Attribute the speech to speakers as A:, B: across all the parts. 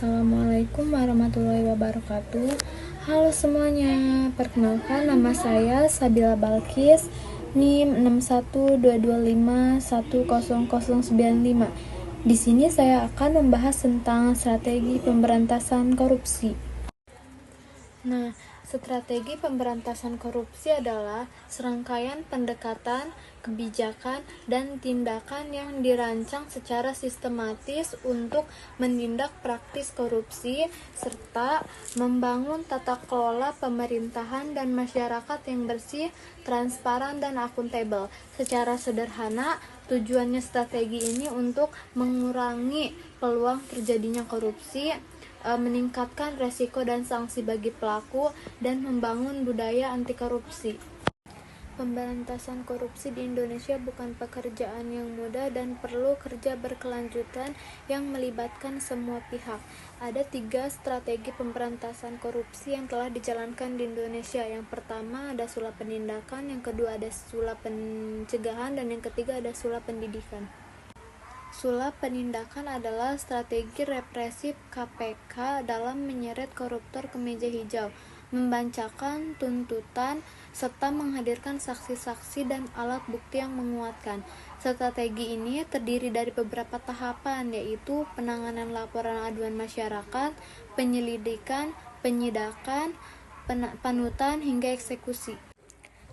A: Assalamualaikum warahmatullahi wabarakatuh. Halo semuanya, perkenalkan nama saya Sabila Balkis, NIM 61225100095. Di sini saya akan membahas tentang strategi pemberantasan korupsi. Nah, strategi pemberantasan korupsi adalah serangkaian pendekatan, kebijakan, dan tindakan yang dirancang secara sistematis untuk menindak praktis korupsi serta membangun tata kelola pemerintahan dan masyarakat yang bersih, transparan, dan akuntabel. Secara sederhana, tujuannya strategi ini untuk mengurangi peluang terjadinya korupsi, meningkatkan resiko dan sanksi bagi pelaku, dan membangun budaya anti korupsi. Pemberantasan korupsi di Indonesia bukan pekerjaan yang mudah dan perlu kerja berkelanjutan yang melibatkan semua pihak. Ada 3 strategi pemberantasan korupsi yang telah dijalankan di Indonesia. Yang pertama ada sula penindakan, yang kedua ada sula pencegahan, dan yang ketiga ada sula pendidikan. Sula penindakan adalah strategi represif KPK dalam menyeret koruptor ke meja hijau, membacakan tuntutan, serta menghadirkan saksi-saksi dan alat bukti yang menguatkan. Strategi ini terdiri dari beberapa tahapan, yaitu penanganan laporan aduan masyarakat, penyelidikan, penyidakan, panutan, hingga eksekusi.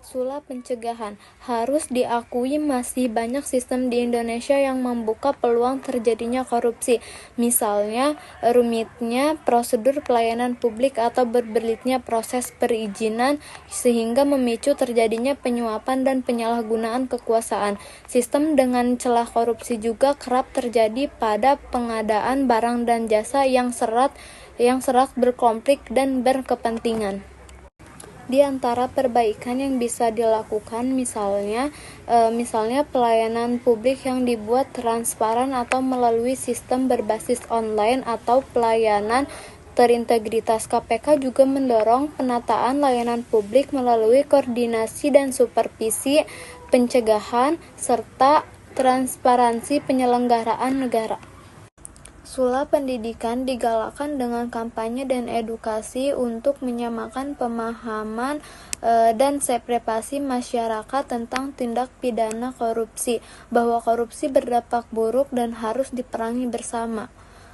A: Sula pencegahan. Harus diakui masih banyak sistem di Indonesia yang membuka peluang terjadinya korupsi. Misalnya, rumitnya prosedur pelayanan publik atau berbelitnya proses perizinan sehingga memicu terjadinya penyuapan dan penyalahgunaan kekuasaan. Sistem dengan celah korupsi juga kerap terjadi pada pengadaan barang dan jasa yang serak berkonflik dan berkepentingan. Di antara perbaikan yang bisa dilakukan misalnya pelayanan publik yang dibuat transparan atau melalui sistem berbasis online atau pelayanan terintegritas. KPK juga mendorong penataan layanan publik melalui koordinasi dan supervisi pencegahan serta transparansi penyelenggaraan negara. Sula pendidikan digalakkan dengan kampanye dan edukasi untuk menyamakan pemahaman dan seprepasi masyarakat tentang tindak pidana korupsi, bahwa korupsi berdampak buruk dan harus diperangi bersama.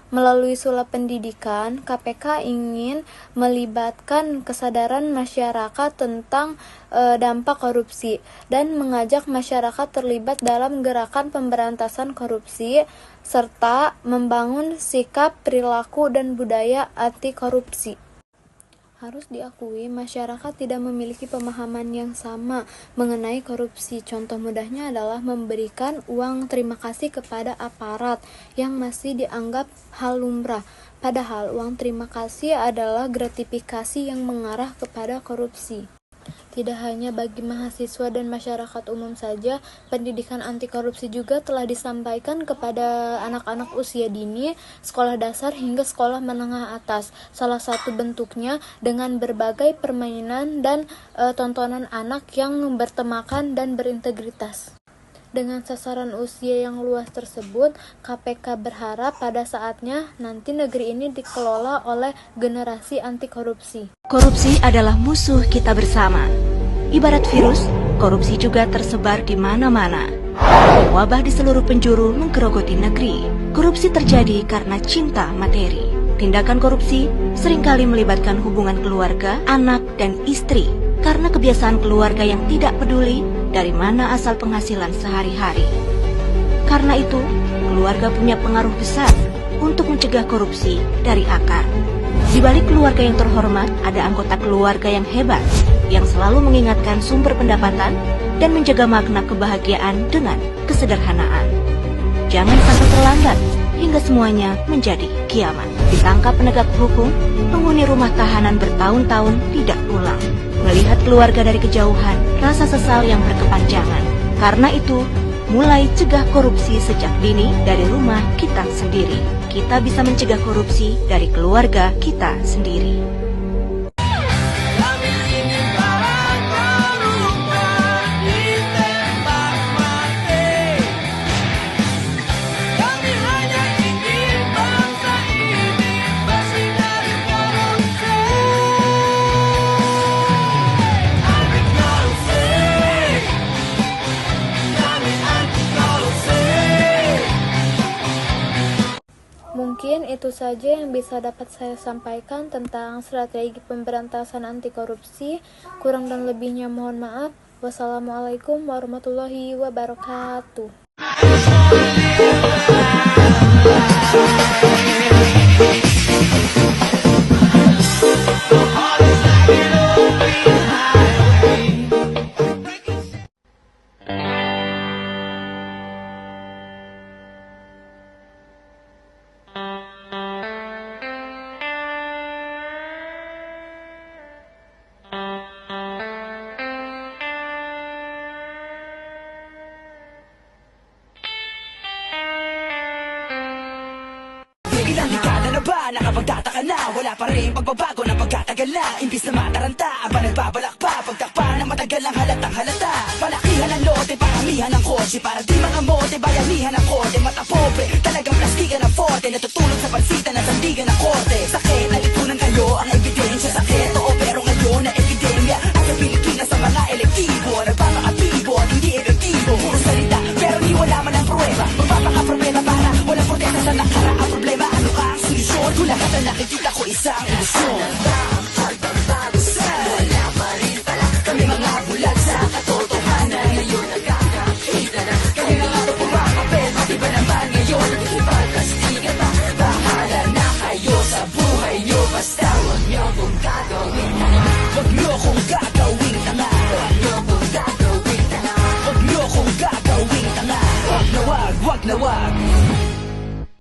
A: Melalui sula pendidikan, KPK ingin melibatkan kesadaran masyarakat tentang dampak korupsi dan mengajak masyarakat terlibat dalam gerakan pemberantasan korupsi serta membangun sikap, perilaku, dan budaya anti korupsi. Harus diakui, masyarakat tidak memiliki pemahaman yang sama mengenai korupsi. Contoh mudahnya adalah memberikan uang terima kasih kepada aparat yang masih dianggap hal lumrah. Padahal uang terima kasih adalah gratifikasi yang mengarah kepada korupsi. Tidak hanya bagi mahasiswa dan masyarakat umum saja, pendidikan anti korupsi juga telah disampaikan kepada anak-anak usia dini, sekolah dasar hingga sekolah menengah atas. Salah satu bentuknya dengan berbagai permainan dan tontonan anak yang bertemakan dan berintegritas. Dengan sasaran usia yang luas tersebut, KPK berharap pada saatnya nanti negeri ini dikelola oleh generasi anti korupsi.
B: Korupsi adalah musuh kita bersama. Ibarat virus, korupsi juga tersebar di mana-mana. Wabah di seluruh penjuru menggerogoti negeri. Korupsi terjadi karena cinta materi. Tindakan korupsi seringkali melibatkan hubungan keluarga, anak, dan istri karena kebiasaan keluarga yang tidak peduli dari mana asal penghasilan sehari-hari. Karena itu, keluarga punya pengaruh besar untuk mencegah korupsi dari akar. Di balik keluarga yang terhormat, ada anggota keluarga yang hebat, yang selalu mengingatkan sumber pendapatan dan menjaga makna kebahagiaan dengan kesederhanaan. Jangan sampai terlambat hingga semuanya menjadi kiamat. Ditangkap penegak hukum, penghuni rumah tahanan bertahun-tahun tidak pulang. Melihat keluarga dari kejauhan, rasa sesal yang berkepanjangan. Karena itu, mulai cegah korupsi sejak dini dari rumah kita sendiri. Kita bisa mencegah korupsi dari keluarga kita sendiri.
A: Mungkin itu saja yang bisa dapat saya sampaikan tentang strategi pemberantasan anti korupsi. Kurang dan lebihnya mohon maaf. Wassalamualaikum warahmatullahi wabarakatuh.
C: Ilang dekada na ba nakapagtataka na wala pa rin pagbabago ng pagkatagal na imbis na mataranta aba nagbabalak pa pagtakpa na matagal ang halatang halata palakihan ng lote paramihan ng kotse para di mga mote bayanihan ng korte mata pobre talagang plastikan ng forte natutulog sa pansita na sandigan ng korte sakit nalipunan kayo ang ebidensya sakit oo pero ngayon na epidemya at sa Pilipinas sa mga elektibo nagpapakatibo at hindi efektibo puro salita pero di wala man ang pruweba magpapakaproblema para walang protesta sa nakaraang problema ano ang solusyon kung lahat na nakikita ko isang ilusyon wala pa rin pala kami mga bulag sa katotohanan ngayon nagkakakita na kami mga ito pumapapel pati ba naman ngayon ipagkastigan pa bahala na kayo sa buhay nyo basta huwag nyo kong gagawin tanga huwag nyo kong gagawin tanga huwag nyo kong gagawin tanga huwag nyo kong gagawin tanga wag na wag